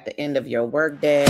the end of your workday.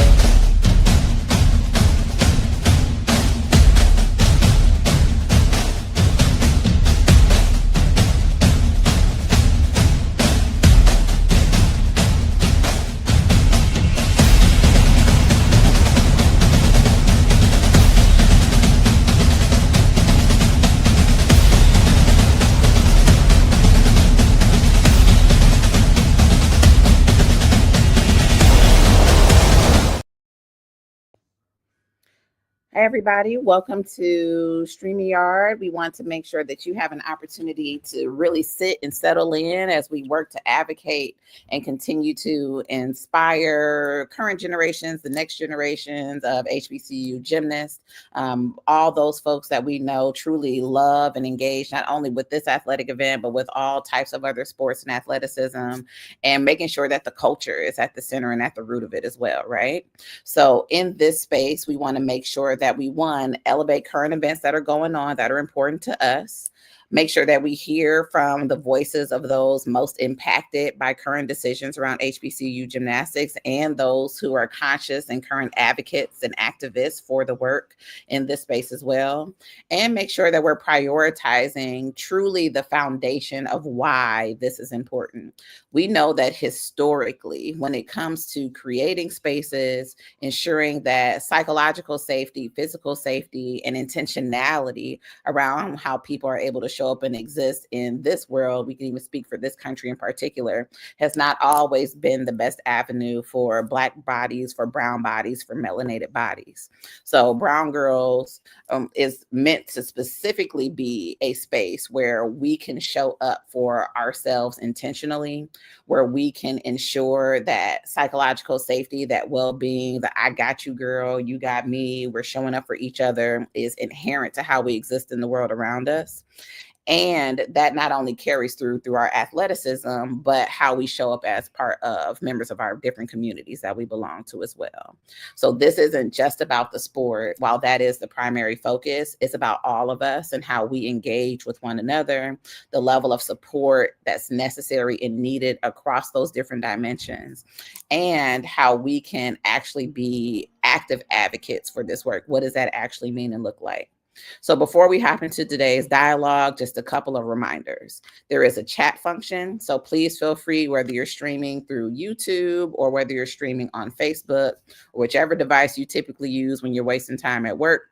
Hi, everybody. Welcome to StreamYard. We want to make sure that you have an opportunity to really sit and settle in as we work to advocate and continue to inspire current generations, the next generations of HBCU gymnasts, all those folks that we know truly love and engage not only with this athletic event, but with all types of other sports and athleticism, and making sure that the culture is at the center and at the root of it as well, right? So in this space, we want to make sure that we, one, elevate current events that are going on that are important to us, make sure that we hear from the voices of those most impacted by current decisions around HBCU gymnastics and those who are conscious and current advocates and activists for the work in this space as well, and make sure that we're prioritizing truly the foundation of why this is important. We know that historically, when it comes to creating spaces, ensuring that psychological safety, physical safety, and intentionality around how people are able to show up and exist in this world, we can even speak for this country in particular, has not always been the best avenue for Black bodies, for brown bodies, for melanated bodies. So Brown Girls is meant to specifically be a space where we can show up for ourselves intentionally, where we can ensure that psychological safety, that well-being, the I got you girl, you got me, we're showing up for each other is inherent to how we exist in the world around us. And that not only carries through our athleticism, but how we show up as part of members of our different communities that we belong to as well. So this isn't just about the sport. While that is the primary focus, it's about all of us and how we engage with one another, the level of support that's necessary and needed across those different dimensions, and how we can actually be active advocates for this work. What does that actually mean and look like? So before we hop into today's dialogue, just a couple of reminders. There is a chat function, so please feel free, whether you're streaming through YouTube or whether you're streaming on Facebook, or whichever device you typically use when you're wasting time at work,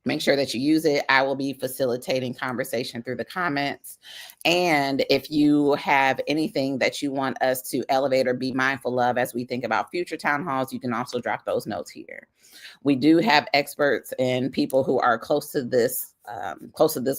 make sure that you use it. I will be facilitating conversation through the comments. And if you have anything that you want us to elevate or be mindful of as we think about future town halls, you can also drop those notes here. We do have experts and people who are close to this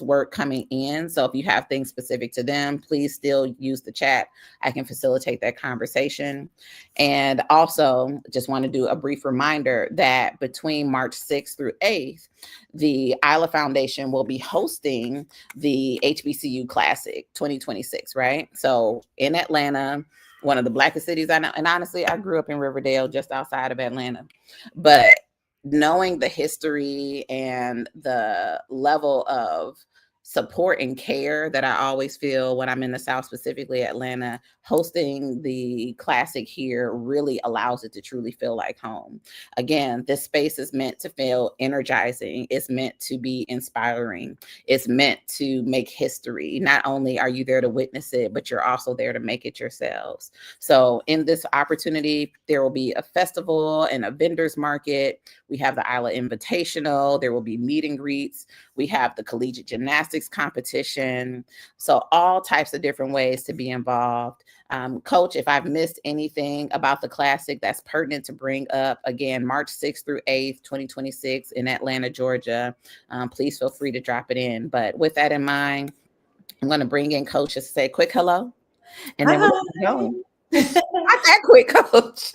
work coming in. So if you have things specific to them, please still use the chat. I can facilitate that conversation. And also just want to do a brief reminder that between March 6th through 8th, the Isla Foundation will be hosting the HBCU Classic 2026, right? So in Atlanta, one of the blackest cities I know. And honestly, I grew up in Riverdale, just outside of Atlanta. But knowing the history and the level of support and care that I always feel when I'm in the South, specifically Atlanta, hosting the Classic here really allows it to truly feel like home. Again, this space is meant to feel energizing. It's meant to be inspiring. It's meant to make history. Not only are you there to witness it, but you're also there to make it yourselves. So in this opportunity, there will be a festival and a vendor's market. We have the Isla Invitational. There will be meet and greets. We have the collegiate gymnastics competition. So all types of different ways to be involved. Coach, if I've missed anything about the Classic that's pertinent to bring up, again, March 6th through 8th, 2026 in Atlanta, Georgia, please feel free to drop it in. But with that in mind, I'm going to bring in Coach to say a quick hello. And then we're going. Not that quick, Coach.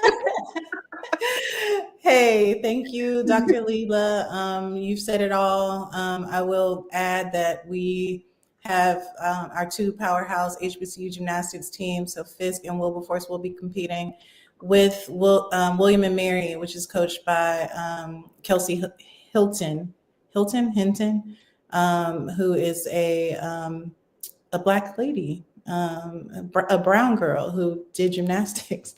Hey, thank you, Dr. Leila. You've said it all. I will add that we have our two powerhouse HBCU gymnastics teams. So Fisk and Wilberforce will be competing with William and Mary, which is coached by Kelsey Hinton, who is a Black lady a brown girl who did gymnastics.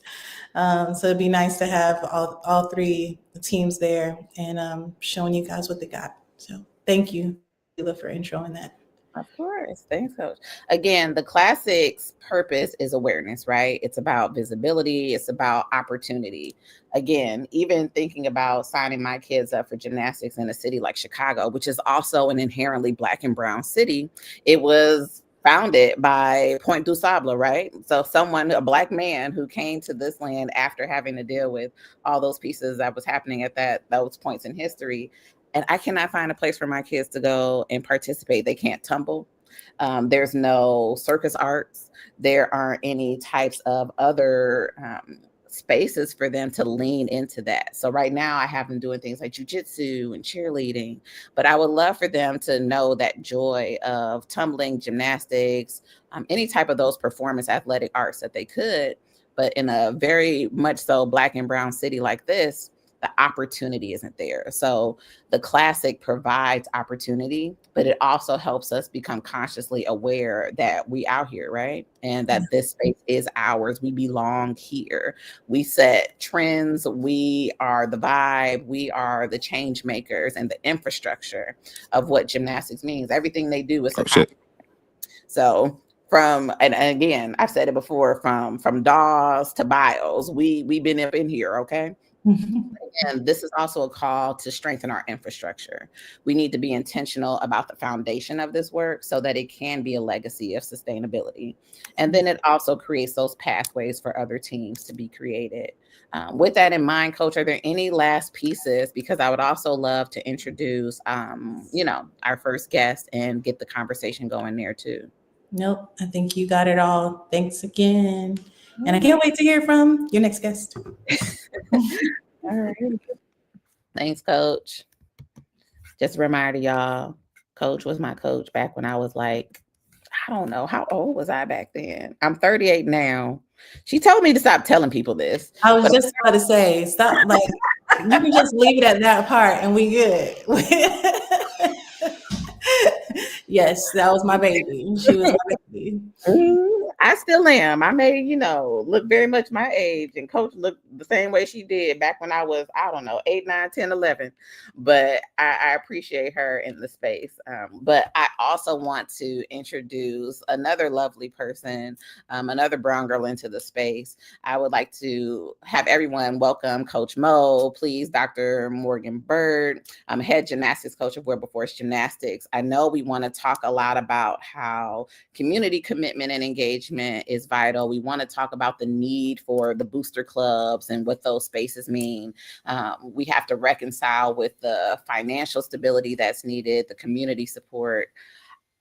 So it'd be nice to have all three teams there and showing you guys what they got. So thank you, Leila, for introing that. Of course. Thanks, Coach. Again, the classics purpose is awareness, right? It's about visibility, it's about opportunity. Again, even thinking about signing my kids up for gymnastics in a city like Chicago, which is also an inherently Black and brown city, it was founded by Point du Sable, right? So someone, a Black man who came to this land after having to deal with all those pieces that was happening at those points in history. And I cannot find a place for my kids to go and participate. They can't tumble. There's no circus arts. There aren't any types of other spaces for them to lean into that. So right now I have them doing things like jujitsu and cheerleading, but I would love for them to know that joy of tumbling, gymnastics, any type of those performance athletic arts that they could. But in a very much so Black and brown city like this, the opportunity isn't there. So the classic provides opportunity, but it also helps us become consciously aware that we out here, right? And that this space is ours. We belong here. We set trends. We are the vibe. We are the change makers and the infrastructure of what gymnastics means. Everything they do is so and again, I've said it before, from DAWs to BIOS, we've been up in here, okay? And this is also a call to strengthen our infrastructure. We need to be intentional about the foundation of this work so that it can be a legacy of sustainability. And then it also creates those pathways for other teams to be created. With that in mind, Coach, are there any last pieces? Because I would also love to introduce, our first guest and get the conversation going there too. Nope, I think you got it all. Thanks again. And I can't wait to hear from your next guest. All right. Thanks, Coach. Just a reminder, y'all, Coach was my coach back when I was like, I don't know, how old was I back then? I'm 38 now. She told me to stop telling people this. I was just about to say, stop, like, you can just leave it at that part and we good. Yes, that was my baby. She was my baby. I still am. I may, look very much my age, and Coach looked the same way she did back when I was, I don't know, 8, 9, 10, 11. But I appreciate her in the space. But I also want to introduce another lovely person, another brown girl into the space. I would like to have everyone welcome Coach Mo, please, Dr. Morgan Bird. I'm head gymnastics coach of Wilberforce Gymnastics. I know we want to talk a lot about how community commitment and engagement is vital. We want to talk about the need for the booster clubs and what those spaces mean. We have to reconcile with the financial stability that's needed, the community support.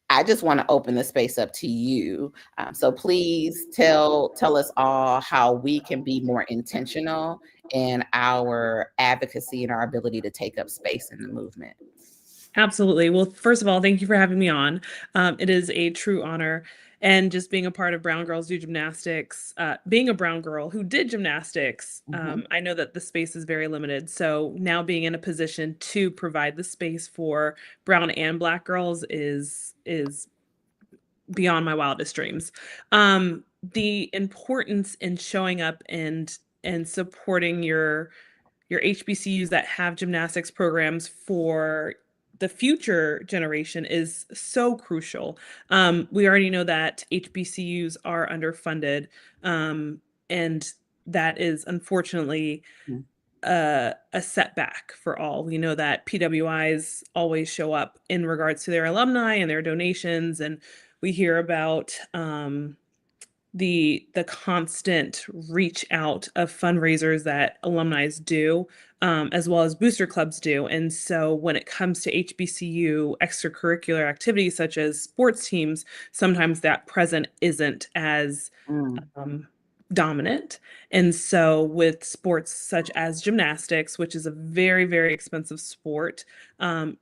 I just want to open the space up to you. So please tell us all how we can be more intentional in our advocacy and our ability to take up space in the movement. Absolutely. Well, first of all, thank you for having me on. It is a true honor. And just being a part of Brown Girls Do Gymnastics, being a brown girl who did gymnastics, I know that the space is very limited. So now being in a position to provide the space for brown and Black girls is beyond my wildest dreams. The importance in showing up and supporting your HBCUs that have gymnastics programs for the future generation is so crucial. We already know that HBCUs are underfunded, and that is unfortunately a setback for all. We know that PWIs always show up in regards to their alumni and their donations, and we hear about the constant reach out of fundraisers that alumni do, as well as booster clubs do. And so when it comes to HBCU extracurricular activities such as sports teams, sometimes that present isn't as dominant. And so with sports such as gymnastics, which is a very, very expensive sport,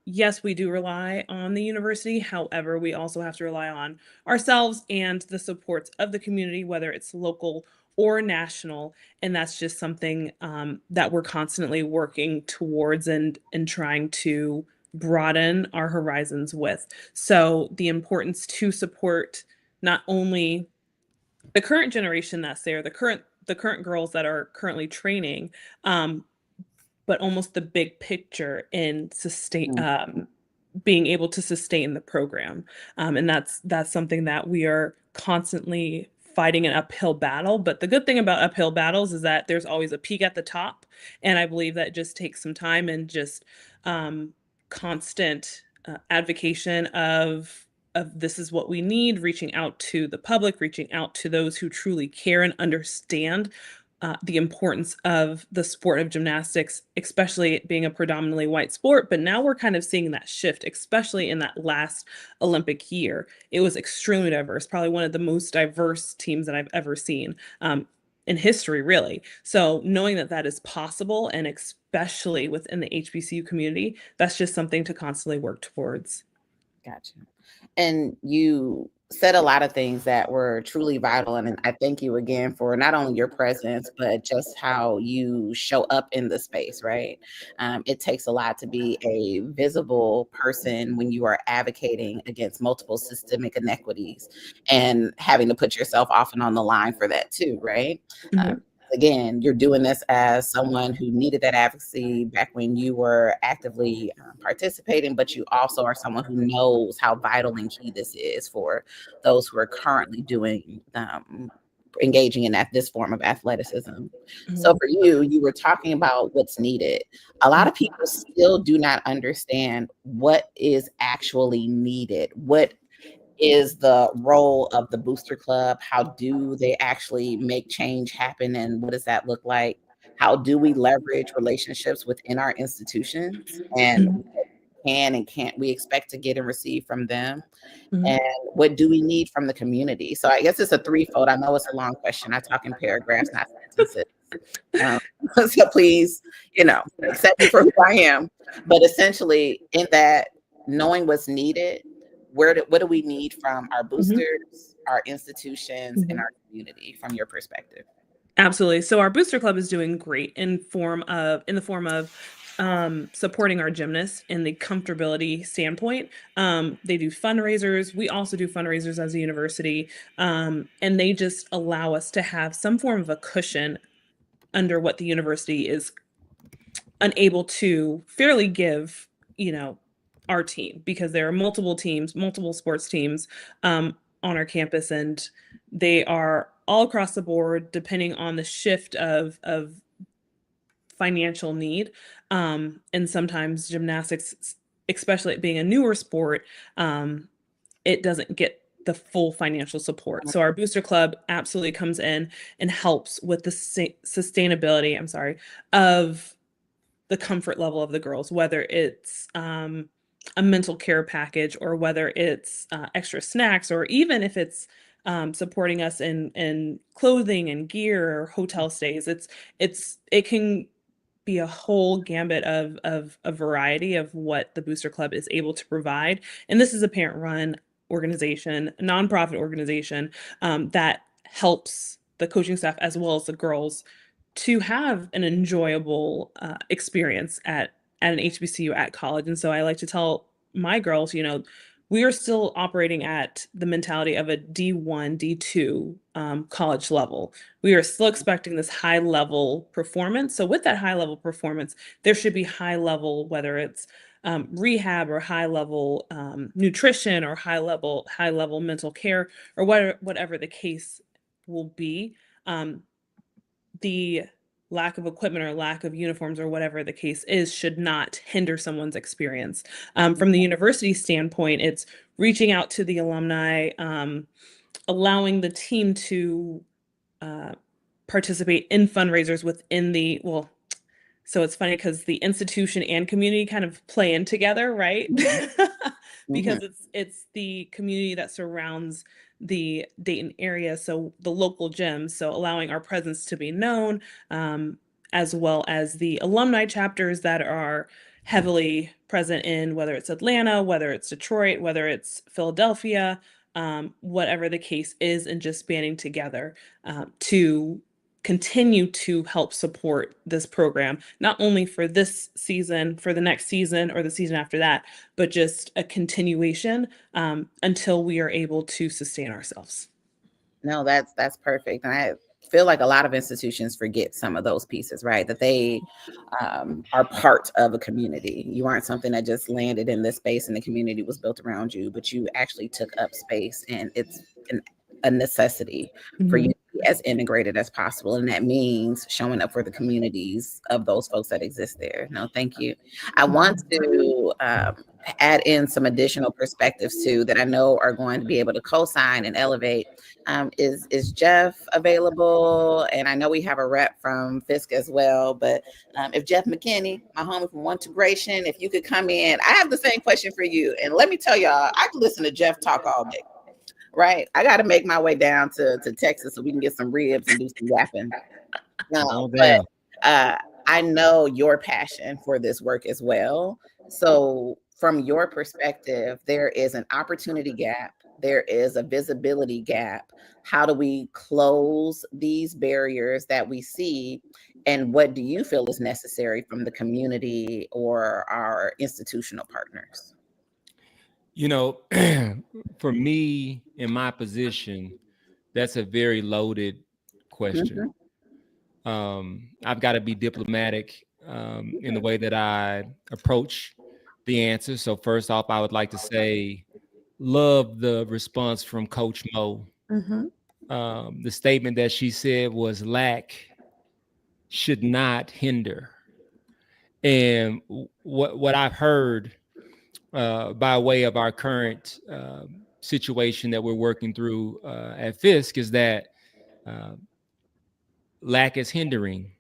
yes, we do rely on the university. However, we also have to rely on ourselves and the supports of the community, whether it's local or national. And that's just something that we're constantly working towards and trying to broaden our horizons with. So the importance to support not only the current generation that's there, the current girls that are currently training, but almost the big picture in being able to sustain the program. And that's something that we are constantly fighting an uphill battle. But the good thing about uphill battles is that there's always a peak at the top. And I believe that it just takes some time and just constant advocation of this is what we need, reaching out to the public, reaching out to those who truly care and understand the importance of the sport of gymnastics, especially it being a predominantly white sport. But now we're kind of seeing that shift, especially in that last Olympic year. It was extremely diverse, probably one of the most diverse teams that I've ever seen in history, really. So knowing that that is possible, and especially within the HBCU community, that's just something to constantly work towards. Gotcha. And you said a lot of things that were truly vital. And I thank you again for not only your presence, but just how you show up in the space, right? It takes a lot to be a visible person when you are advocating against multiple systemic inequities and having to put yourself often on the line for that too, right? Mhm. Again, you're doing this as someone who needed that advocacy back when you were actively participating, but you also are someone who knows how vital and key this is for those who are currently doing engaging in this form of athleticism. So for you, you were talking about what's needed. A lot of people still do not understand what is actually needed. What is the role of the booster club? How do they actually make change happen? And what does that look like? How do we leverage relationships within our institutions? And Mhm. what can and can't we expect to get and receive from them? Mhm. And what do we need from the community? So I guess it's a threefold. I know it's a long question. I talk in paragraphs, not sentences. Um, so please, accept me for who I am. But essentially, in that, knowing what's needed, what do we need from our boosters, our institutions, and our community from your perspective? Absolutely. So our booster club is doing great in the form of supporting our gymnasts in the comfortability standpoint. They do fundraisers. We also do fundraisers as a university, and they just allow us to have some form of a cushion under what the university is unable to fairly give, our team, because there are multiple teams, multiple sports teams on our campus, and they are all across the board depending on the shift of financial need. And sometimes gymnastics, especially it being a newer sport, it doesn't get the full financial support. So our booster club absolutely comes in and helps with the sustainability, of the comfort level of the girls, whether it's a mental care package, or whether it's extra snacks, or even if it's supporting us in clothing and gear or hotel stays. It can be a whole gambit of a variety of what the booster club is able to provide. And this is a parent run organization, a nonprofit organization that helps the coaching staff as well as the girls to have an enjoyable experience at an HBCU at college. And so I like to tell my girls, we are still operating at the mentality of a D1, D2 college level. We are still expecting this high level performance. So with that high level performance, there should be high level, whether it's rehab, or high level nutrition, or high level mental care, or whatever the case will be. The lack of equipment or lack of uniforms, or whatever the case is, should not hinder someone's experience. From the university standpoint, it's reaching out to the alumni, allowing the team to participate in fundraisers within so it's funny because the institution and community kind of play in together, right? Because it's the community that surrounds the Dayton area, so the local gyms, so allowing our presence to be known, as well as the alumni chapters that are heavily present in, whether it's Atlanta, whether it's Detroit, whether it's Philadelphia, whatever the case is, and just banding together to continue to help support this program, not only for this season, for the next season, or the season after that, but just a continuation until we are able to sustain ourselves. No, that's perfect. And I feel like a lot of institutions forget some of those pieces, right? That they are part of a community. You aren't something that just landed in this space and the community was built around you, but you actually took up space, and it's a necessity for you to be as integrated as possible. And that means showing up for the communities of those folks that exist there. No, thank you. I want to add in some additional perspectives too that I know are going to be able to co-sign and elevate. Is Jeff available? And I know we have a rep from Fisk as well, but if Jeff McKinney, my homie from One Integration, if you could come in, I have the same question for you. And let me tell y'all, I can listen to Jeff talk all day, right? I got to make my way down to Texas so we can get some ribs and do some yapping. But I know your passion for this work as well. So from your perspective, there is an opportunity gap. There is a visibility gap. How do we close these barriers that we see? And what do you feel is necessary from the community or our institutional partners? You know, for me in my position, that's a very loaded question. I've got to be diplomatic in the way that I approach the answer. So first off, I would like to say, love the response from Coach Mo. The statement that she said was lack should not hinder. And what I've heard by way of our current situation that we're working through at Fisk is that lack is hindering.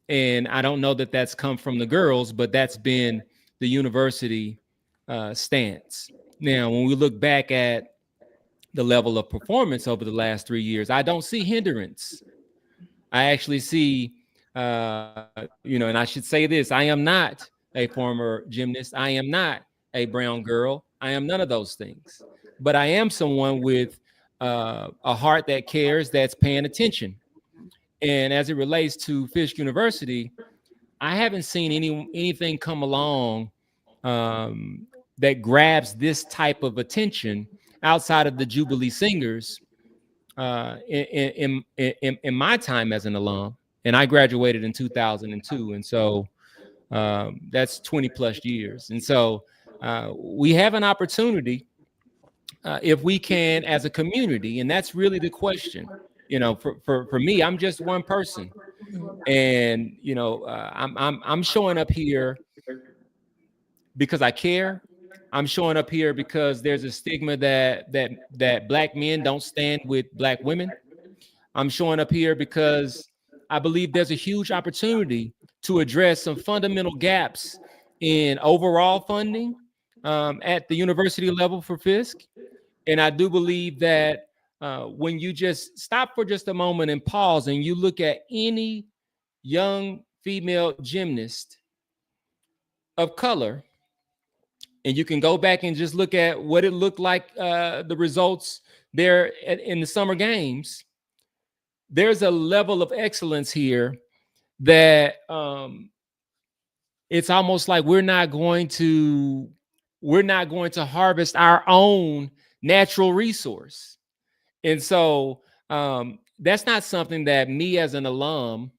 And I don't know that that's come from the girls, but that's been the university stance. Now, when we look back at the level of performance over the last 3 years, I don't see hindrance. I actually see, and I should say this, I am not a former gymnast. I am not a brown girl. I am none of those things. But I am someone with a heart that cares, that's paying attention. And as it relates to Fisk University, I haven't seen anything come along that grabs this type of attention outside of the Jubilee Singers in my time as an alum. And I graduated in 2002. And so that's 20 plus years. And so we have an opportunity if we can as a community. And that's really the question. You know, for me, I'm just one person. And, I'm showing up here because I care. I'm showing up here because there's a stigma that Black men don't stand with Black women. I'm showing up here because I believe there's a huge opportunity to address some fundamental gaps in overall funding at the university level for Fisk. And I do believe that when you just stop for just a moment and pause and you look at any young female gymnast of color, and you can go back and just look at what it looked like, the results there in the summer games, there's a level of excellence here that it's almost like we're not going to harvest our own natural resource. And so that's not something that me as an alum,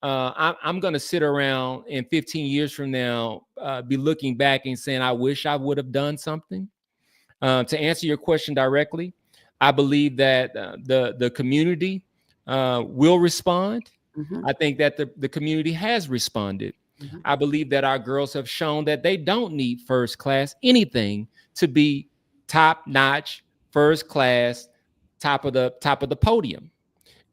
I'm going to sit around in 15 years from now, be looking back and saying, I wish I would have done something. To answer your question directly, I believe that the community will respond. I think that the community has responded. I believe that our girls have shown that they don't need first class anything to be top notch, first class, top of the podium.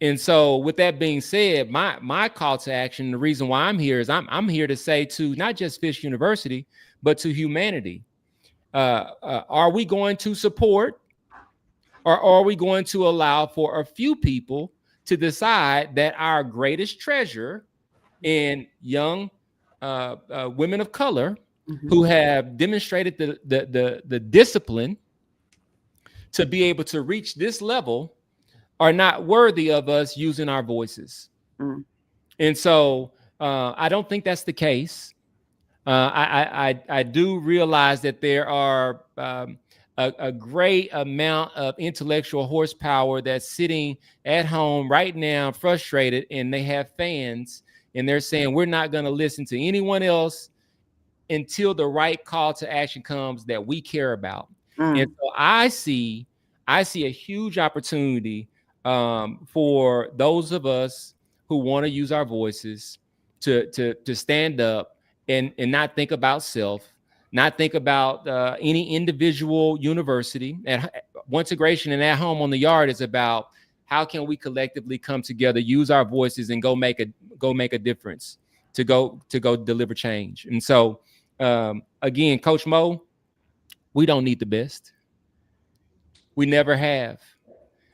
And so with that being said, my call to action, the reason why I'm here is I'm here to say to not just Fisk University, but to humanity, are we going to support, or are we going to allow for a few people to decide that our greatest treasure in young women of color who have demonstrated the discipline to be able to reach this level are not worthy of us using our voices? And so I don't think that's the case. I do realize that there are a great amount of intellectual horsepower that's sitting at home right now, frustrated, and they have fans, and they're saying, we're not going to listen to anyone else until the right call to action comes that we care about. And so I see a huge opportunity for those of us who want to use our voices to stand up and not think about self, not think about any individual university. And Once Integration and At Home on the Yard is about how can we collectively come together, use our voices, and go make a difference, to go deliver change. And so again, Coach Mo, we don't need the best. We never have.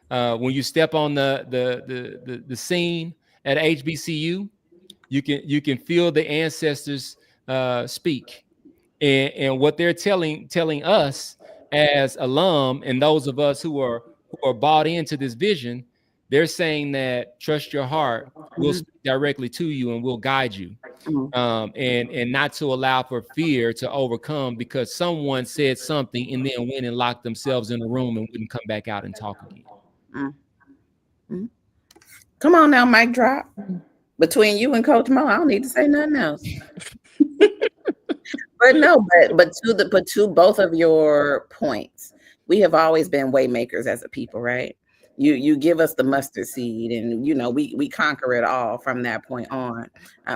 When you step on the scene at HBCU, you can feel the ancestors speak, and what they're telling us as alum, and those of us who are bought into this vision. They're saying that trust your heart. We'll speak directly to you and we'll guide you. And not to allow for fear to overcome because someone said something and then went and locked themselves in a room and wouldn't come back out and talk again. Come on now, mic drop. Between you and Coach Mo, I don't need to say nothing else. but to both of your points, we have always been way makers as a people, right? You give us the mustard seed, and we conquer it all from that point on.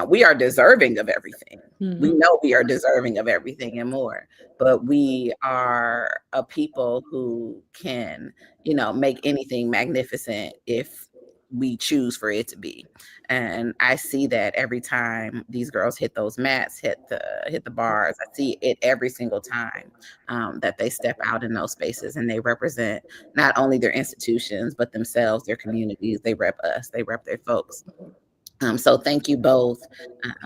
We are deserving of everything. We know we are deserving of everything and more, but we are a people who can make anything magnificent if we choose for it to be. And I see that every time these girls hit those mats, hit the bars. I see it every single time that they step out in those spaces, and they represent not only their institutions but themselves, their communities. They rep us, they rep their folks. So thank you both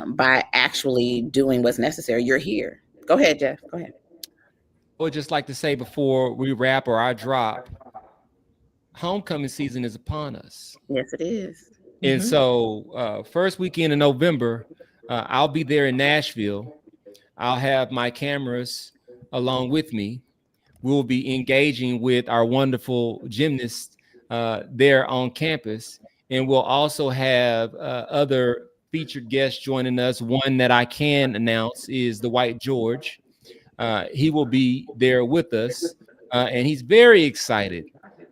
by actually doing what's necessary. You're here. Go ahead, Jeff. Go ahead. I would just like to say before we wrap or I drop, homecoming season is upon us. Yes, it is. And so first weekend in November, I'll be there in Nashville. I'll have my cameras along with me. We'll be engaging with our wonderful gymnasts there on campus. And we'll also have other featured guests joining us. One that I can announce is the White George. He will be there with us, and he's very excited.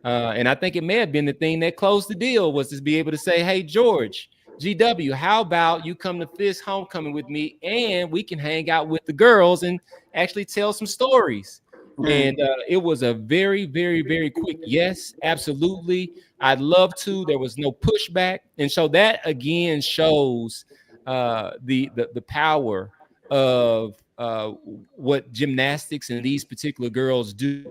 And I think it may have been the thing that closed the deal was to be able to say, hey, George, GW, how about you come to Fisk homecoming with me and we can hang out with the girls and actually tell some stories. And it was a very, very, very quick yes, absolutely. I'd love to. There was no pushback. And so that again shows the power of what gymnastics and these particular girls do.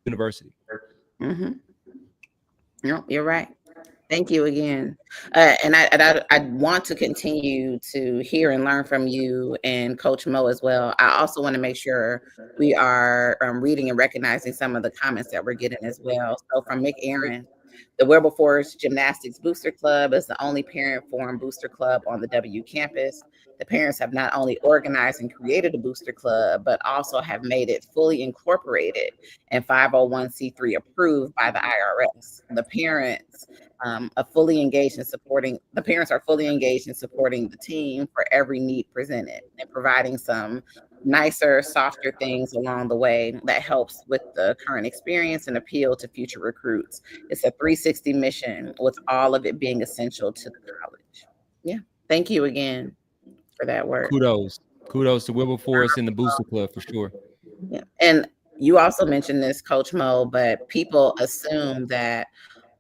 University. No, you're right. Thank you again. And I want to continue to hear and learn from you and Coach Mo as well. I also want to make sure we are reading and recognizing some of the comments that we're getting as well. So from Mick Aaron, the Wilberforce Gymnastics Booster Club is the only parent-formed booster club on the W campus. The parents have not only organized and created a booster club, but also have made it fully incorporated and 501c3 approved by the IRS. The parents are fully engaged in supporting the team for every need presented and providing some nicer, softer things along the way that helps with the current experience and appeal to future recruits. It's a 360 mission with all of it being essential to the college. Yeah. Thank you again for that work. Kudos to Wilberforce and the Booster Club for sure. Yeah. And you also mentioned this, Coach Mo, but people assume that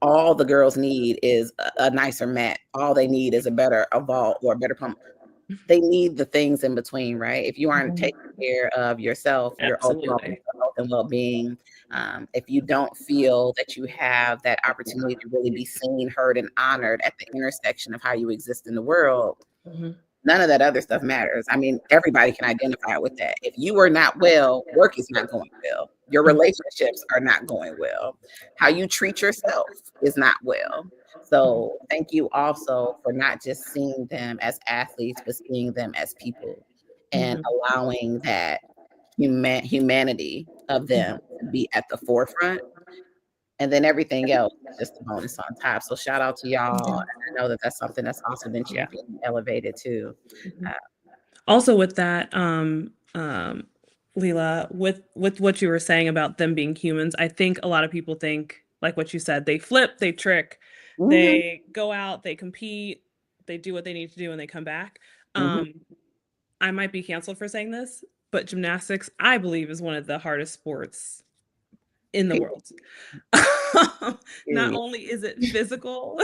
all the girls need is a nicer mat. All they need is a vault or a better pump. They need the things in between, right? If you aren't taking care of yourself, your overall health and well-being, if you don't feel that you have that opportunity to really be seen, heard, and honored at the intersection of how you exist in the world, none of that other stuff matters. I mean, everybody can identify with that. If you are not well, work is not going well. Your relationships are not going well. How you treat yourself is not well. So thank you also for not just seeing them as athletes, but seeing them as people and allowing that humanity of them to be at the forefront. And then everything else is just a bonus on top. So shout out to y'all. And I know that that's something that's also been championed and elevated too. Also with that, Leila, with what you were saying about them being humans, I think a lot of people think, like what you said, they flip, they trick, they go out, they compete, they do what they need to do, and they come back. I might be canceled for saying this, but gymnastics, I believe, is one of the hardest sports in the world. Not only is it physical,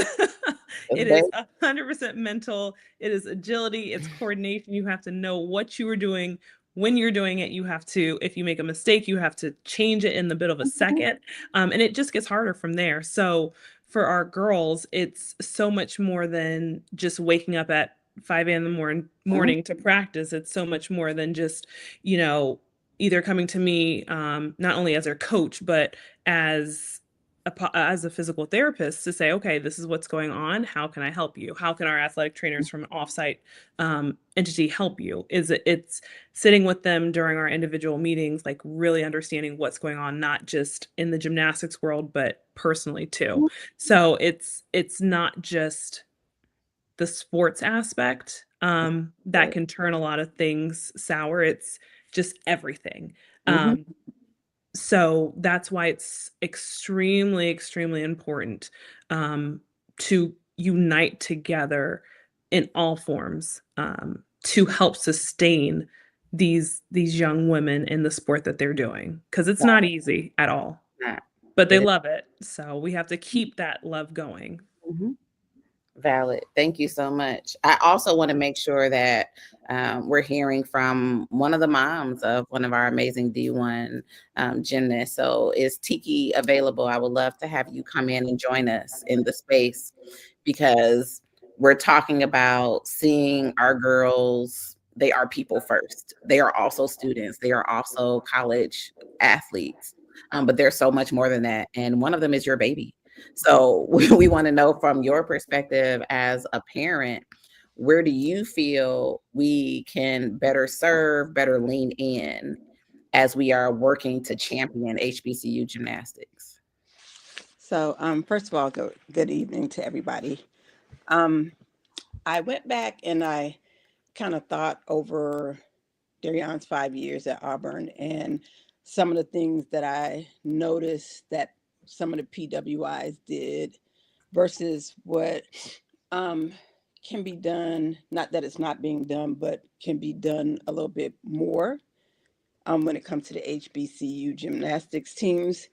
it is 100% mental. It is agility, it's coordination. You have to know what you are doing when you're doing it. You have to, if you make a mistake, you have to change it in the bit of a second. And it just gets harder from there. So for our girls, it's so much more than just waking up at 5 a.m. in the morning to practice. It's so much more than just, either coming to me, not only as their coach, but as a physical therapist to say, okay, this is what's going on. How can I help you? How can our athletic trainers from an offsite entity help you? It's sitting with them during our individual meetings, like really understanding what's going on, not just in the gymnastics world, but personally too. So it's not just the sports aspect that can turn a lot of things sour. It's just everything. So that's why it's extremely, extremely important to unite together in all forms to help sustain these young women in the sport that they're doing, because it's not easy at all, but they love it. So we have to keep that love going. Valid. Thank you so much. I also want to make sure that we're hearing from one of the moms of one of our amazing D1 gymnasts. So is Tiki available? I would love to have you come in and join us in the space, because we're talking about seeing our girls. They are people first. They are also students. They are also college athletes. But there's so much more than that. And one of them is your baby. So we want to know from your perspective as a parent, where do you feel we can better serve, better lean in as we are working to champion HBCU gymnastics? So first of all, good evening to everybody. I went back and I kind of thought over Derrin's 5 years at Auburn and some of the things that I noticed that some of the PWIs did versus what can be done, not that it's not being done, but can be done a little bit more when it comes to the HBCU gymnastics teams.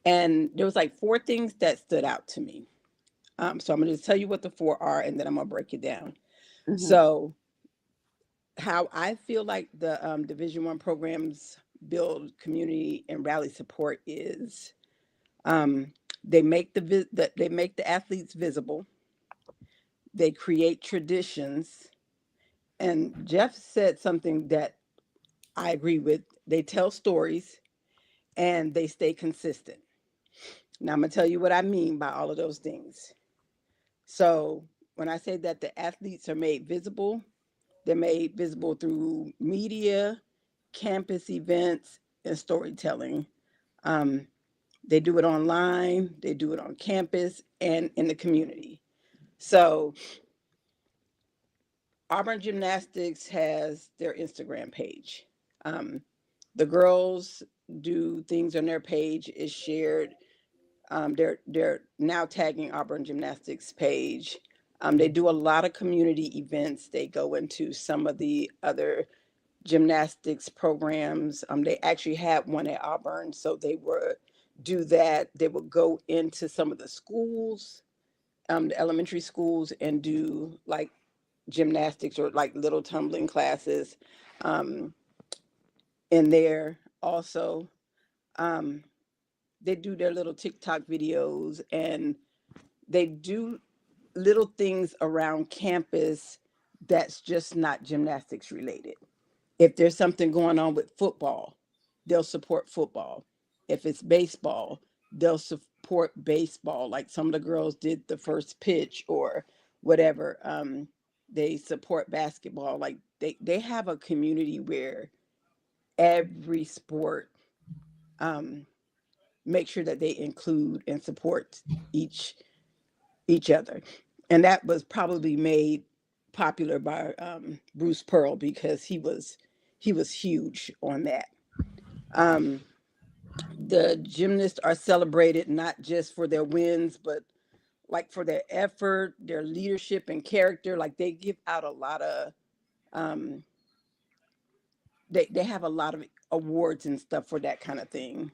And there was like 4 things that stood out to me. So I'm going to tell you what the 4 are, and then I'm going to break it down. So how I feel like the Division I programs build community and rally support is they make the athletes visible. They create traditions. And Jeff said something that I agree with. They tell stories and they stay consistent. Now I'm going to tell you what I mean by all of those things. So when I say that the athletes are made visible, they're made visible through media, campus events, and storytelling. They do it online, they do it on campus, and in the community. So Auburn Gymnastics has their Instagram page. The girls do things on their page, is shared. They're now tagging Auburn Gymnastics page. They do a lot of community events. They go into some of the other gymnastics programs. They actually had one at Auburn, so they would do that. They would go into some of the schools, the elementary schools, and do like gymnastics or like little tumbling classes in there. Also, they do their little TikTok videos, and they do little things around campus that's just not gymnastics related. If there's something going on with football, they'll support football. If it's baseball, they'll support baseball. Like some of the girls did the first pitch or whatever. They support basketball. Like they have a community where every sport make sure that they include and support each other. And that was probably made popular by Bruce Pearl, because he was huge on that. The gymnasts are celebrated not just for their wins, but like for their effort, their leadership and character. Like they give out a lot of um, they have a lot of awards and stuff for that kind of thing.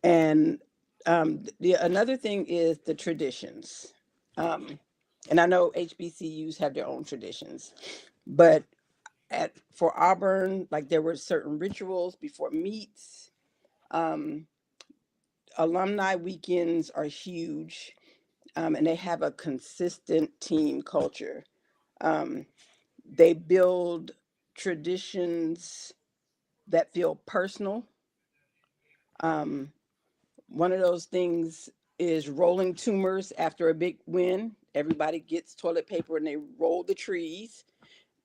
And another thing is the traditions. And I know HBCUs have their own traditions, but for Auburn, like there were certain rituals before meets. Alumni weekends are huge, and they have a consistent team culture. They build traditions that feel personal. One of those things is rolling tumors after a big win. Everybody gets toilet paper and they roll the trees.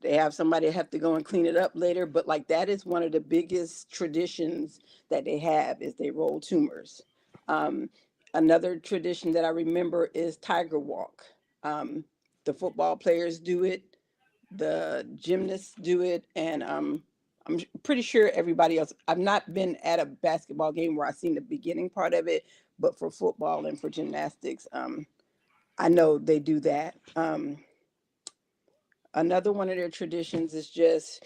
They have somebody have to go and clean it up later, but like that is one of the biggest traditions that they have, is they roll tumors. Another tradition that I remember is Tiger Walk. The football players do it, the gymnasts do it, and I'm pretty sure everybody else. I've not been at a basketball game where I've seen the beginning part of it, but for football and for gymnastics, I know they do that. Another one of their traditions is just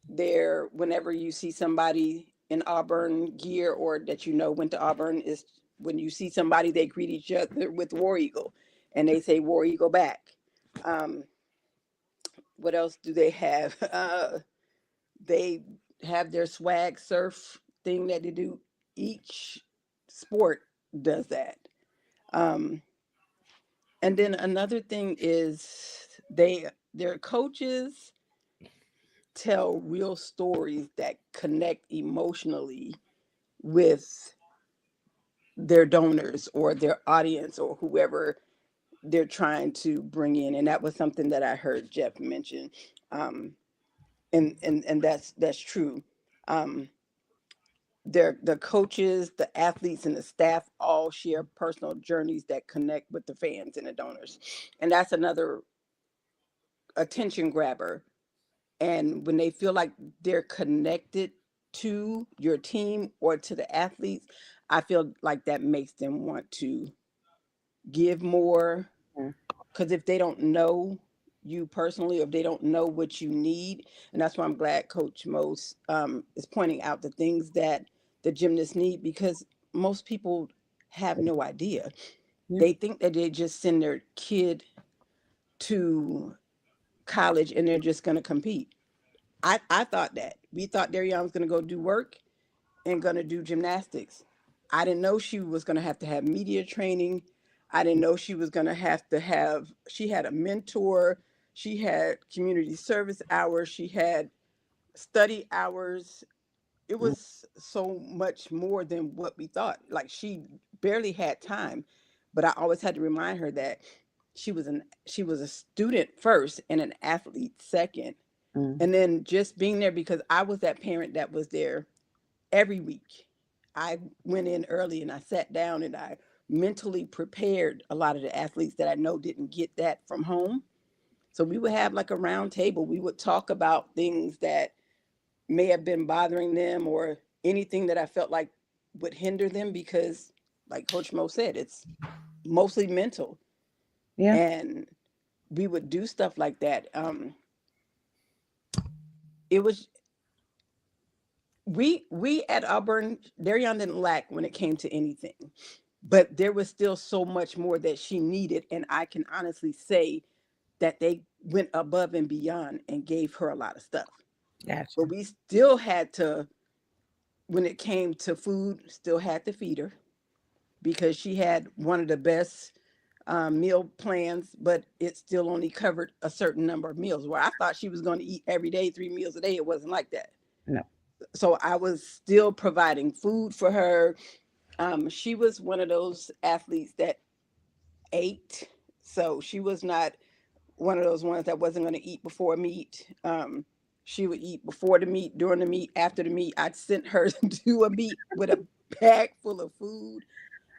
whenever you see somebody in Auburn gear, or that went to Auburn, is when you see somebody, they greet each other with War Eagle, and they say War Eagle back. What else do they have? They have their swag surf thing that they do. Each sport does that. And then another thing is their coaches tell real stories that connect emotionally with their donors or their audience or whoever they're trying to bring in. And that was something that I heard Jeff mention. And that's true. The coaches, the athletes, and the staff all share personal journeys that connect with the fans and the donors. And that's another attention grabber. And when they feel like they're connected to your team or to the athletes, I feel like that makes them want to give more. Because if they don't know you personally, or if they don't know what you need, and that's why I'm glad Coach Mose is pointing out the things that the gymnasts need, because most people have no idea. Yeah. They think that they just send their kid to college and they're just going to compete. I thought that. We thought Derrin was going to go do work and going to do gymnastics. I didn't know she was going to have media training. I didn't know she was going to have, she had a mentor. She had community service hours. She had study hours. It was so much more than what we thought. Like, she barely had time, but I always had to remind her that she was a student first and an athlete second. And then just being there, because I was that parent that was there every week. I went in early and I sat down and I mentally prepared a lot of the athletes that I know didn't get that from home. So we would have like a round table. We would talk about things that may have been bothering them, or anything that I felt like would hinder them, because like Coach Mo said, it's mostly mental. Yeah. And we would do stuff like that. It was, we at Auburn, Derrin didn't lack when it came to anything, but there was still so much more that she needed. And I can honestly say that they went above and beyond and gave her a lot of stuff. Gotcha. But we still had to, when it came to food, still had to feed her, because she had one of the best meal plans, but it still only covered a certain number of meals, where I thought she was going to eat every day, 3 meals a day. It wasn't like that. No. So I was still providing food for her. She was one of those athletes that ate. So she was not one of those ones that wasn't going to eat before meet. She would eat before the meet, during the meet, after the meet. I'd sent her to a meet with a bag full of food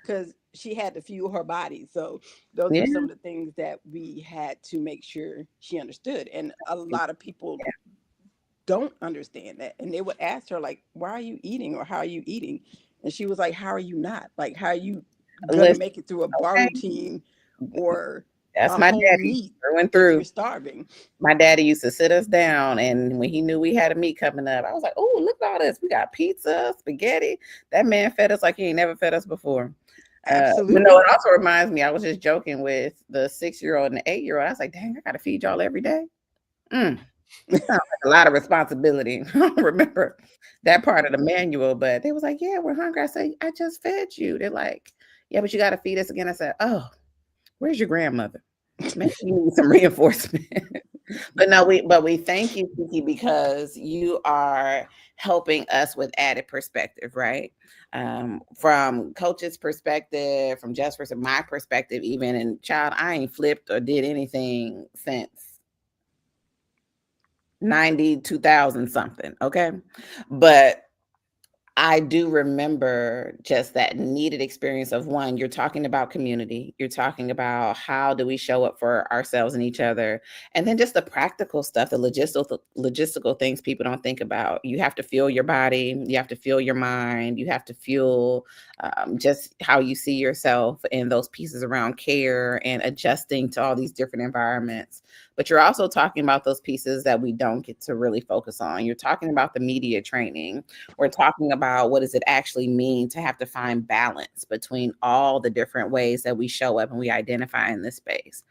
because she had to fuel her body. So those Yeah. are some of the things that we had to make sure she understood. And a lot of people don't understand that. And they would ask her, like, why are you eating, or how are you eating? And she was like, how are you not? Like, how are you going to Listen, make it through a bar okay. routine or That's a my whole daddy meet through and if you're through. starving? My daddy used to sit us down, and when he knew we had a meet coming up, I was like, oh, look at all this. We got pizza, spaghetti. That man fed us like he ain't never fed us before. Absolutely. It also reminds me, I was just joking with the 6-year-old and the 8-year-old. I was like, dang, I got to feed y'all every day. Sounds like a lot of responsibility. I don't remember that part of the manual, but they was like, yeah, we're hungry. I said, I just fed you. They're like, yeah, but you got to feed us again. I said, oh, where's your grandmother? Maybe you need some reinforcement. But we thank you, Tiki, because you are helping us with added perspective, right? From coach's perspective, from Jeff's perspective, my perspective, even. And child, I ain't flipped or did anything since 90, 2000 something. Okay. But I do remember just that needed experience of, one, you're talking about community. You're talking about how do we show up for ourselves and each other. And then just the practical stuff, the logistical things people don't think about. You have to feel your body. You have to feel your mind. You have to feel just how you see yourself and those pieces around care and adjusting to all these different environments. But you're also talking about those pieces that we don't get to really focus on. You're talking about the media training. We're talking about what does it actually mean to have to find balance between all the different ways that we show up and we identify in this space.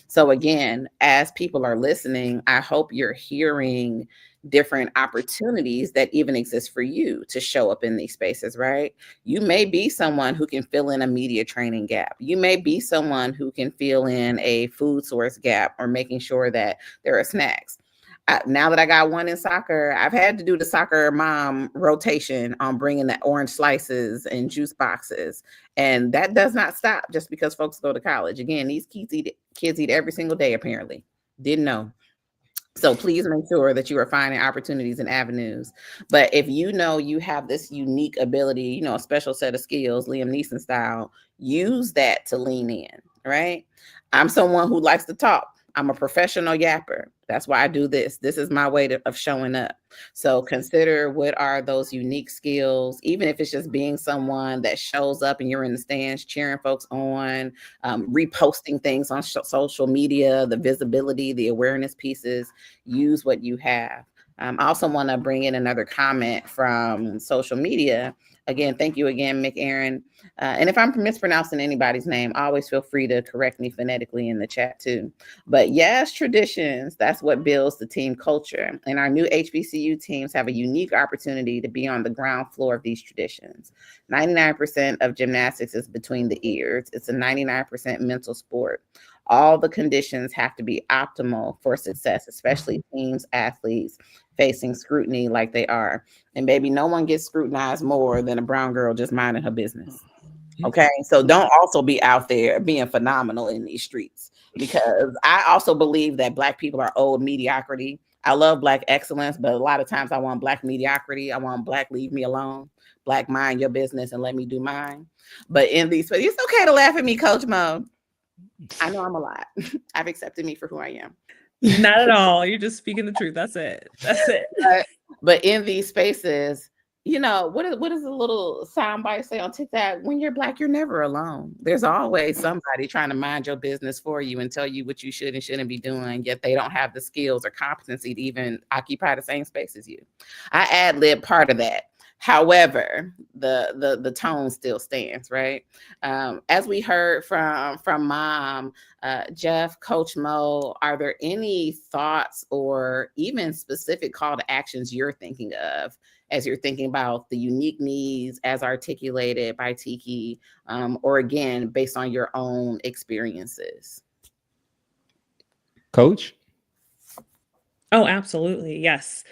So again, as people are listening, I hope you're hearing different opportunities that even exist for you to show up in these spaces, right? You may be someone who can fill in a media training gap. You may be someone who can fill in a food source gap or making sure that there are snacks. Now that I got one in soccer, I've had to do the soccer mom rotation on bringing the orange slices and juice boxes. And that does not stop just because folks go to college. Again, these kids eat every single day, apparently. Didn't know. So please make sure that you are finding opportunities and avenues. But if you know you have this unique ability, a special set of skills, Liam Neeson style, use that to lean in, right? I'm someone who likes to talk. I'm a professional yapper. That's why I do this. This is my way of showing up. So consider what are those unique skills, even if it's just being someone that shows up and you're in the stands cheering folks on, reposting things on social media, the visibility, the awareness pieces. Use what you have. I also want to bring in another comment from social media. Again, thank you again, Mick Aaron. And if I'm mispronouncing anybody's name, always feel free to correct me phonetically in the chat too. But yes, traditions, that's what builds the team culture. And our new HBCU teams have a unique opportunity to be on the ground floor of these traditions. 99% of gymnastics is between the ears. It's a 99% mental sport. All the conditions have to be optimal for success, especially teams, athletes facing scrutiny like they are. And baby, no one gets scrutinized more than a brown girl just minding her business. Okay, so don't also be out there being phenomenal in these streets, because I also believe that Black people are owed mediocrity. I love Black excellence, but a lot of times I want Black mediocrity. I want Black leave me alone, Black mind your business and let me do mine. But in these, it's okay to laugh at me, Coach Mo. I know I'm a lot. I've accepted me for who I am. Not at all. You're just speaking the truth. That's it. That's it. But in these spaces, what does a little soundbite say on TikTok? When you're Black, you're never alone. There's always somebody trying to mind your business for you and tell you what you should and shouldn't be doing, yet they don't have the skills or competency to even occupy the same space as you. I ad-lib part of that. However, the tone still stands, right? As we heard from Mom, Jeff, Coach Mo, are there any thoughts or even specific call to actions you're thinking of as you're thinking about the unique needs as articulated by Tiki, or again, based on your own experiences? Coach? Oh, absolutely. Yes.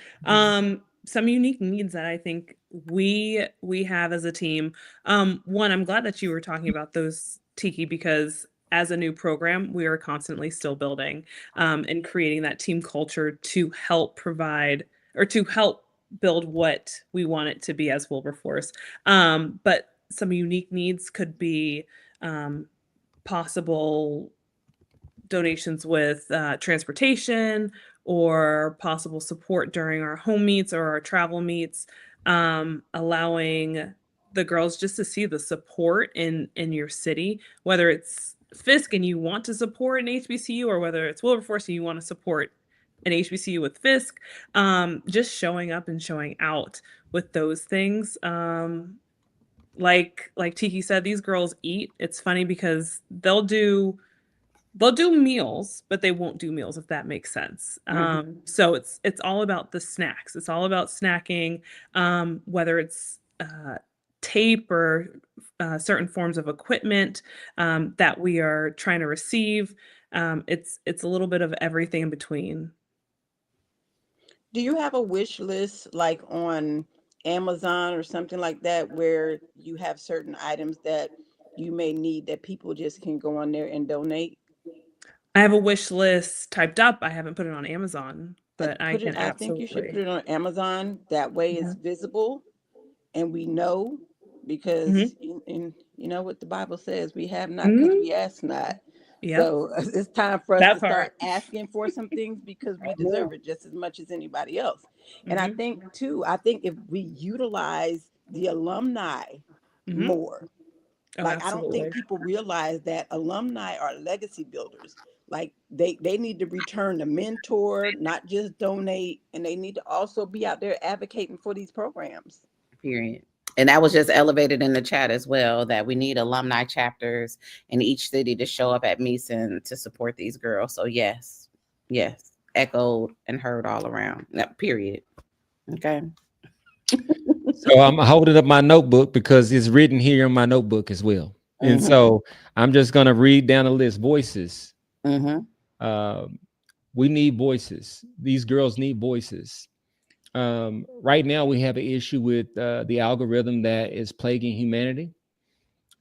Some unique needs that I think we have as a team. One, I'm glad that you were talking about those, Tiki, because as a new program, we are constantly still building and creating that team culture to help provide or to help build what we want it to be as Wilberforce. But some unique needs could be possible donations with transportation or possible support during our home meets or our travel meets, allowing the girls just to see the support in your city, whether it's Fisk and you want to support an HBCU or whether it's Wilberforce and you want to support an HBCU with Fisk, just showing up and showing out with those things. Like Tiki said, these girls eat. It's funny because they'll do meals, but they won't do meals, if that makes sense. So it's all about the snacks. It's all about snacking, whether it's tape or certain forms of equipment that we are trying to receive. It's a little bit of everything in between. Do you have a wish list like on Amazon or something like that where you have certain items that you may need that people just can go on there and donate? I have a wish list typed up. I haven't put it on Amazon, but I can I think you should put absolutely. it on Amazon. That way it's visible and we know, because you know what the Bible says, we have not because we ask not. Yep. So it's time for us That to start part. asking for some things because we deserve it just as much as anybody else. And I think if we utilize the alumni more, Oh, like I don't absolutely. think people realize that alumni are legacy builders. Like they need to return the mentor, not just donate, and they need to also be out there advocating for these programs. Period. And that was just elevated in the chat as well, that we need alumni chapters in each city to show up at Meeson to support these girls. So yes, echoed and heard all around. Period. Okay. So I'm holding up my notebook because it's written here in my notebook as well. And so I'm just going to read down the list. Voices. We need voices. These girls need voices. Right now we have an issue with the algorithm that is plaguing humanity.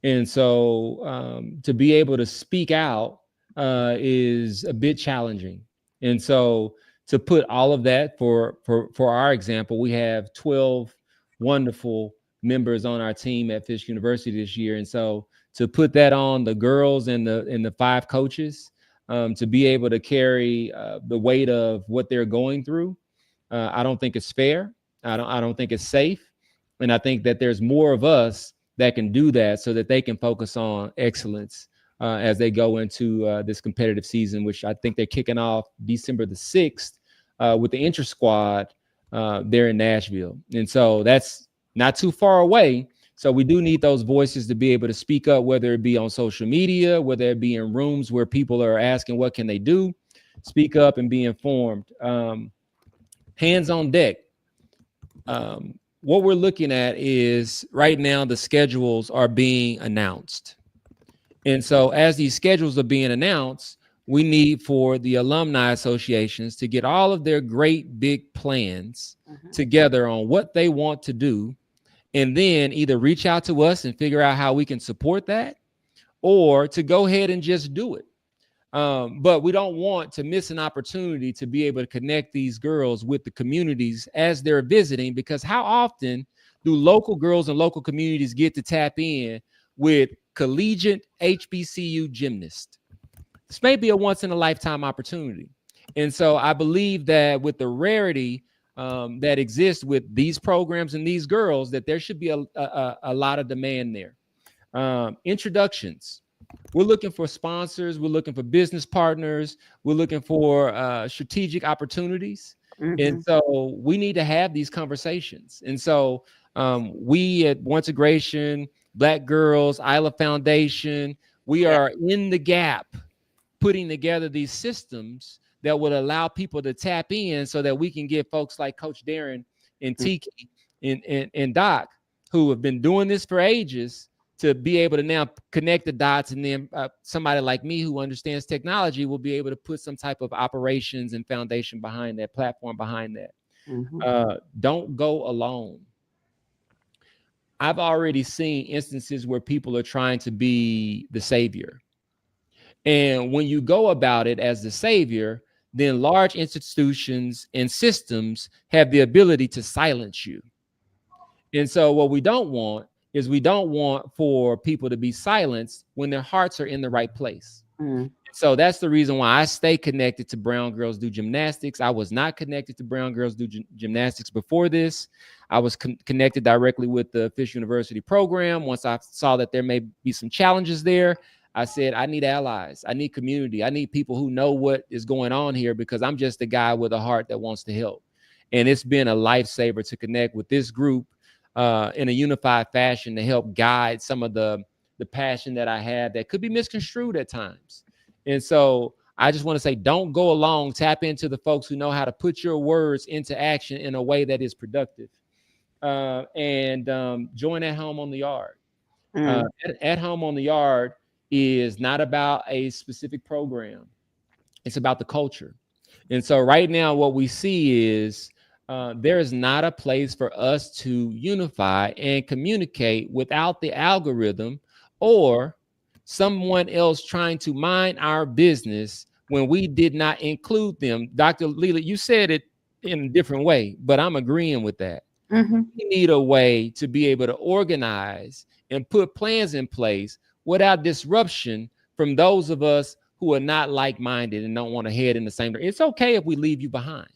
And so to be able to speak out is a bit challenging. And so to put all of that for our example, we have 12 wonderful members on our team at Fisk University this year. And so to put that on the girls and the 5 coaches, to be able to carry the weight of what they're going through, I don't think it's fair. I don't think it's safe. And I think that there's more of us that can do that so that they can focus on excellence as they go into this competitive season, which I think they're kicking off December the 6th with the inter squad there in Nashville. And so that's not too far away. So we do need those voices to be able to speak up, whether it be on social media, whether it be in rooms where people are asking what can they do, speak up and be informed. Hands on deck. What we're looking at is right now the schedules are being announced. And so as these schedules are being announced, we need for the alumni associations to get all of their great big plans together on what they want to do, and then either reach out to us and figure out how we can support that, or to go ahead and just do it. But we don't want to miss an opportunity to be able to connect these girls with the communities as they're visiting, because how often do local girls and local communities get to tap in with collegiate HBCU gymnasts? This may be a once in a lifetime opportunity. And so I believe that with the rarity that exists with these programs and these girls, that there should be a lot of demand there. Introductions. We're looking for sponsors. We're looking for business partners. We're looking for strategic opportunities. And so we need to have these conversations. And so we at Once Integration, Black Girls, Isla Foundation, we are in the gap putting together these systems that would allow people to tap in so that we can get folks like Coach Derrin and Tiki and Doc, who have been doing this for ages, to be able to now connect the dots. And then somebody like me who understands technology will be able to put some type of operations and foundation behind that, platform behind that. Don't go alone. I've already seen instances where people are trying to be the savior. And when you go about it as the savior, then large institutions and systems have the ability to silence you. And so what we don't want is we don't want for people to be silenced when their hearts are in the right place. So that's the reason why I stay connected to Brown Girls Do Gymnastics. I was not connected to Brown Girls Do Gymnastics before this. I was connected directly with the Fisk University program. Once I saw that there may be some challenges there, I said, I need allies. I need community. I need people who know what is going on here, because I'm just a guy with a heart that wants to help. And it's been a lifesaver to connect with this group in a unified fashion to help guide some of the passion that I had that could be misconstrued at times. And so I just want to say, don't go along, tap into the folks who know how to put your words into action in a way that is productive. And join At Home on the Yard. At Home on the Yard is not about a specific program. It's about the culture. And so right now what we see is there is not a place for us to unify and communicate without the algorithm or someone else trying to mind our business when we did not include them. Dr. Leila, you said it in a different way, but I'm agreeing with that. We need a way to be able to organize and put plans in place without disruption from those of us who are not like-minded and don't want to head in the same direction. It's okay if we leave you behind.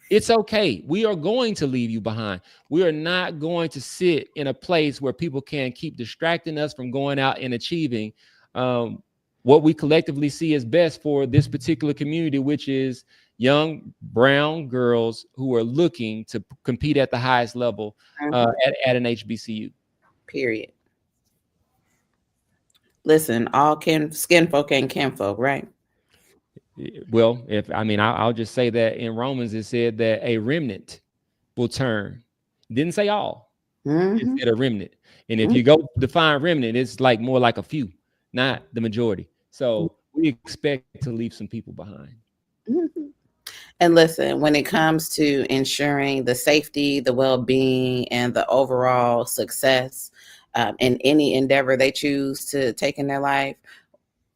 It's okay. We are going to leave you behind. We are not going to sit in a place where people can keep distracting us from going out and achieving what we collectively see as best for this particular community, which is young brown girls who are looking to compete at the highest level at an HBCU. Period. Listen, all skin folk ain't kinfolk, right? Well, I'll just say that in Romans it said that a remnant will turn. Didn't say all. It said a remnant. And if you go define remnant, it's like more like a few, not the majority. So we expect to leave some people behind. And listen, when it comes to ensuring the safety, the well-being, and the overall success in any endeavor they choose to take in their life,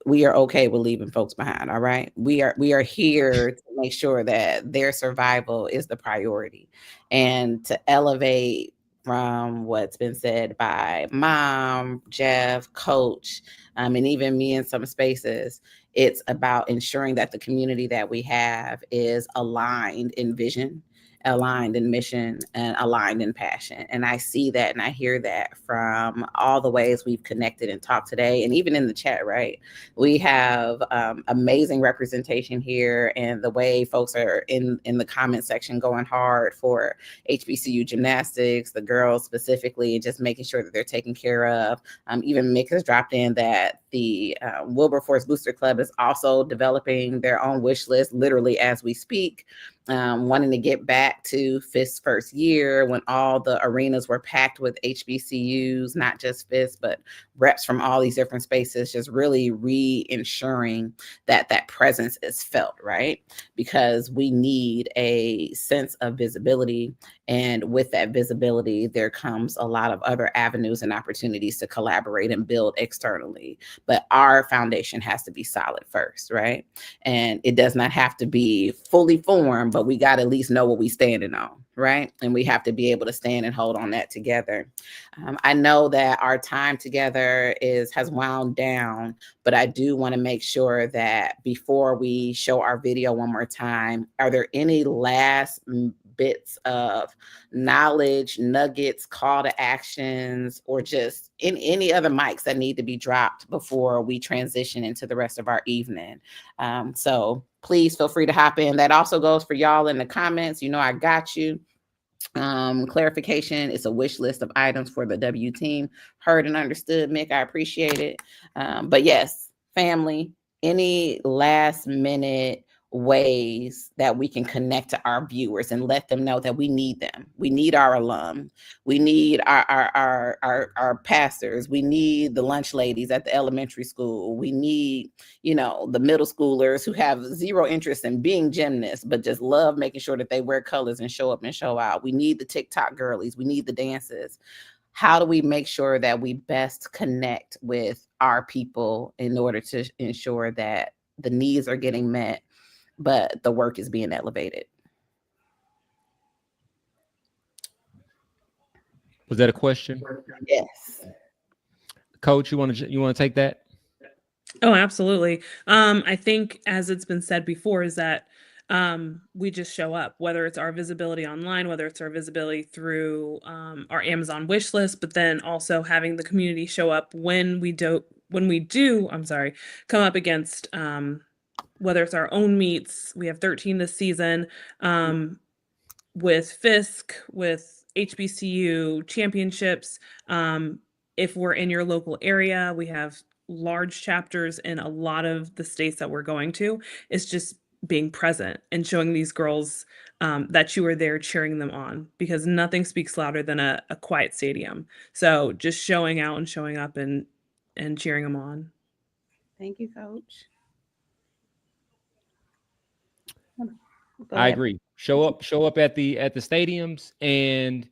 we are okay with leaving folks behind. All right. We are here to make sure that their survival is the priority, and to elevate from what's been said by Mom, Jeff, Coach, and even me in some spaces. It's about ensuring that the community that we have is aligned in vision, aligned in mission, and aligned in passion. And I see that and I hear that from all the ways we've connected and talked today, and even in the chat, right? We have amazing representation here, and the way folks are in the comment section going hard for HBCU gymnastics, the girls specifically, and just making sure that they're taken care of. Even Mick has dropped in that the Wilberforce Booster Club is also developing their own wish list literally as we speak, wanting to get back to Fisk's first year when all the arenas were packed with HBCUs, not just Fisk, but reps from all these different spaces, just really re-ensuring that that presence is felt, right? Because we need a sense of visibility. And with that visibility, there comes a lot of other avenues and opportunities to collaborate and build externally. But our foundation has to be solid first, right? And it does not have to be fully formed, but we got to at least know what we standing on, right? And we have to be able to stand and hold on that together. I know that our time together has wound down, but I do want to make sure that before we show our video one more time, are there any last bits of knowledge, nuggets, call to actions, or just in any other mics that need to be dropped before we transition into the rest of our evening? So please feel free to hop in. That also goes for y'all in the comments. You know, I got you. Clarification, it's a wish list of items for the W team. Heard and understood, Mick. I appreciate it. But yes, family, any last minute ways that we can connect to our viewers and let them know that we need them. We need our alum. We need our pastors. We need the lunch ladies at the elementary school. We need, the middle schoolers who have zero interest in being gymnasts, but just love making sure that they wear colors and show up and show out. We need the TikTok girlies. We need the dances. How do we make sure that we best connect with our people in order to ensure that the needs are getting met, but the work is being elevated. Was that a question? Yes. Coach, you want to take that? Oh, absolutely. I think, as it's been said before, is that we just show up, whether it's our visibility online, whether it's our visibility through our Amazon wish list, but then also having the community show up when we do, come up against whether it's our own meets. We have 13 this season, with Fisk, with HBCU championships. If we're in your local area, we have large chapters in a lot of the states that we're going to. It's just being present and showing these girls that you are there cheering them on, because nothing speaks louder than a quiet stadium. So just showing out and showing up and cheering them on. Thank you, Coach. I agree. Show up at the stadiums, and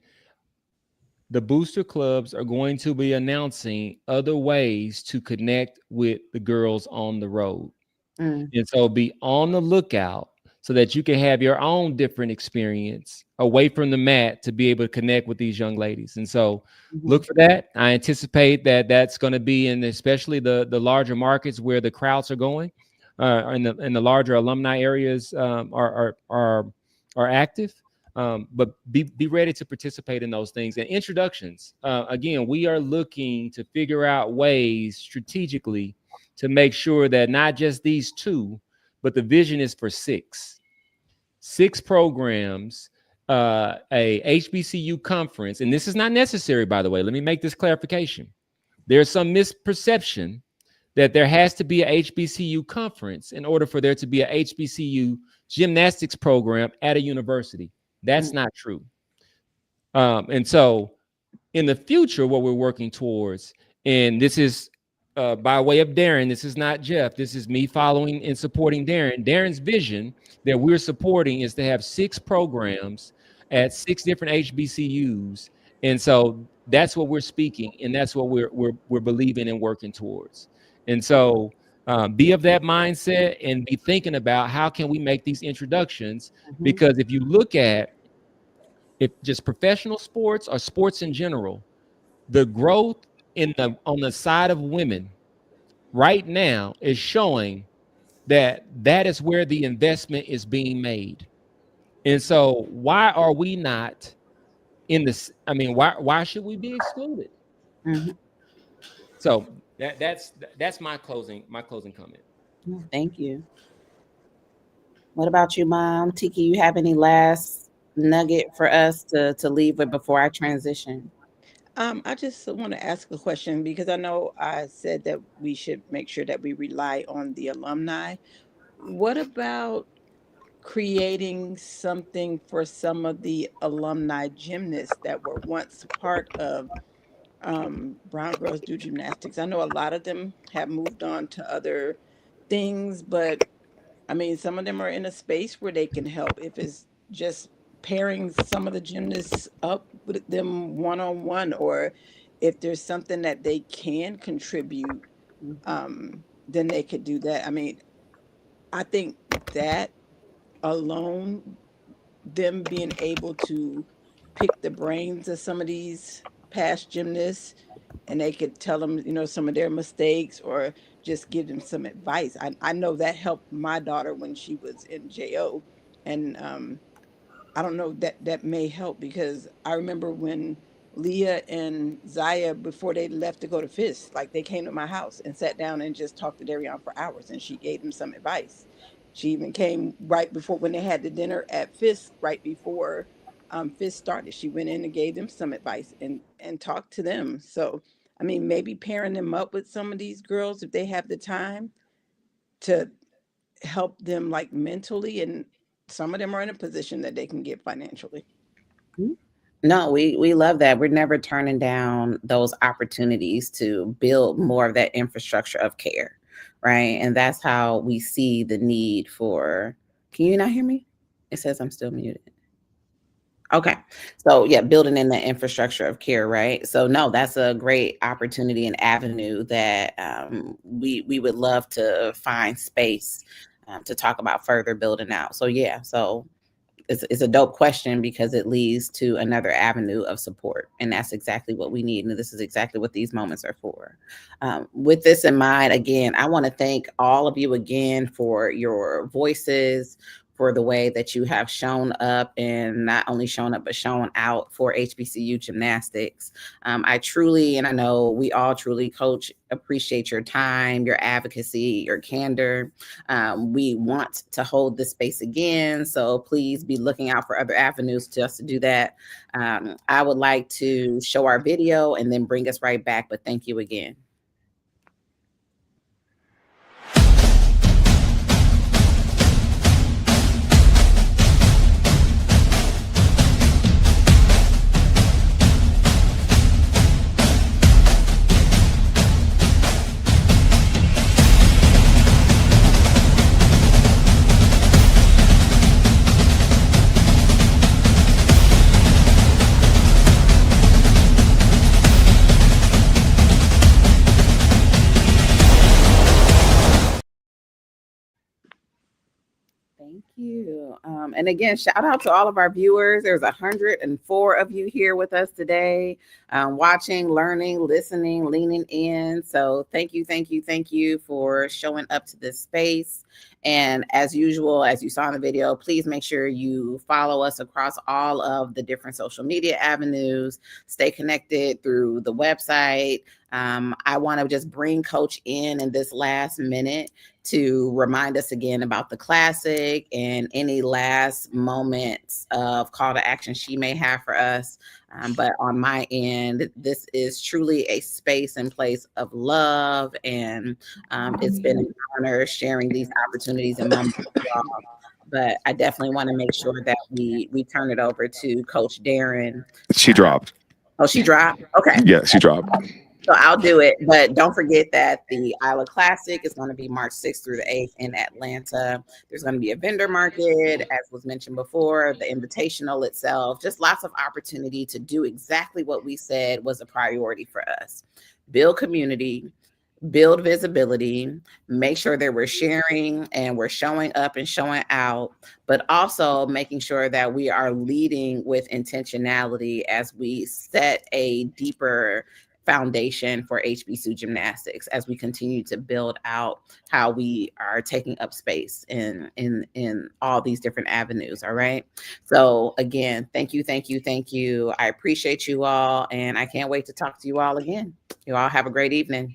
the booster clubs are going to be announcing other ways to connect with the girls on the road. And so be on the lookout so that you can have your own different experience away from the mat to be able to connect with these young ladies. And so look for that. I anticipate that that's going to be in especially the larger markets where the crowds are going, in the larger alumni areas are active. But be ready to participate in those things. And introductions, again, we are looking to figure out ways strategically to make sure that not just these two, but the vision is for six programs, a HBCU conference. And this is not necessary, by the way. Let me make this clarification. There's some misperception that there has to be a HBCU conference in order for there to be a HBCU gymnastics program at a university. That's not true. And so in the future, what we're working towards, and this is by way of Derrin, this is not Jeff, this is me following and supporting Derrin. Derrin's vision that we're supporting is to have 6 programs at 6 different HBCUs. And so that's what we're speaking, and that's what we're believing and working towards. And so be of that mindset and be thinking about how can we make these introductions, because if you look at just professional sports or sports in general, the growth on the side of women right now is showing that is where the investment is being made. And so why are we not in this? I mean, why should we be excluded? So that's my closing comment. Thank you. What about you, Mom? Tiki, you have any last nugget for us to leave with before I transition? I just want to ask a question, because I know I said that we should make sure that we rely on the alumni. What about creating something for some of the alumni gymnasts that were once part of Brown Girls Do Gymnastics? I know a lot of them have moved on to other things, but I mean, some of them are in a space where they can help. If it's just pairing some of the gymnasts up with them one-on-one, or if there's something that they can contribute, then they could do that. I mean, I think that alone, them being able to pick the brains of some of these past gymnasts, and they could tell them, some of their mistakes, or just give them some advice. I know that helped my daughter when she was in JO, and I don't know, that may help, because I remember when Leah and Zaya, before they left to go to Fisk, like, they came to my house and sat down and just talked to Derrin for hours, and she gave them some advice. She even came right before, when they had the dinner at Fisk, right before Fisk started. She went in and gave them some advice and talked to them. So, I mean, maybe pairing them up with some of these girls, if they have the time, to help them, like, mentally, and some of them are in a position that they can get financially. No, we love that. We're never turning down those opportunities to build more of that infrastructure of care, right? And that's how we see the need for. Can you not hear me? It says I'm still muted. Okay. So yeah, building in the infrastructure of care, right? So no, that's a great opportunity and avenue that we would love to find space to talk about further building out. So yeah, so it's a dope question because it leads to another avenue of support. And that's exactly what we need. And this is exactly what these moments are for. With this in mind, again, I want to thank all of you again for your voices, for the way that you have shown up, and not only shown up, but shown out for HBCU Gymnastics. I truly, and I know we all truly, Coach, appreciate your time, your advocacy, your candor. We want to hold this space again, so please be looking out for other avenues to us to do that. I would like to show our video and then bring us right back, but thank you again. Thank you. And again, shout out to all of our viewers. There's 104 of you here with us today, watching, learning, listening, leaning in. So thank you, thank you, thank you for showing up to this space. And as usual, as you saw in the video, please make sure you follow us across all of the different social media avenues. Stay connected through the website. I want to just bring Coach in this last minute to remind us again about the classic and any last moments of call to action she may have for us. But on my end, this is truly a space and place of love, and it's been an honor sharing these opportunities and moments with y'all. But I definitely want to make sure that we turn it over to Coach Derrin. She dropped. Oh, she dropped? Okay. Yeah, she dropped. So I'll do it, but don't forget that the Isla Classic is going to be March 6th through the 8th in Atlanta. There's going to be a vendor market, as was mentioned before, the invitational itself, just lots of opportunity to do exactly what we said was a priority for us. Build community, build visibility, make sure that we're sharing and we're showing up and showing out, but also making sure that we are leading with intentionality as we set a deeper foundation for HBCU Gymnastics as we continue to build out how we are taking up space in all these different avenues. All right. So again, thank you, thank you, thank you. I appreciate you all, and I can't wait to talk to you all again. You all have a great evening.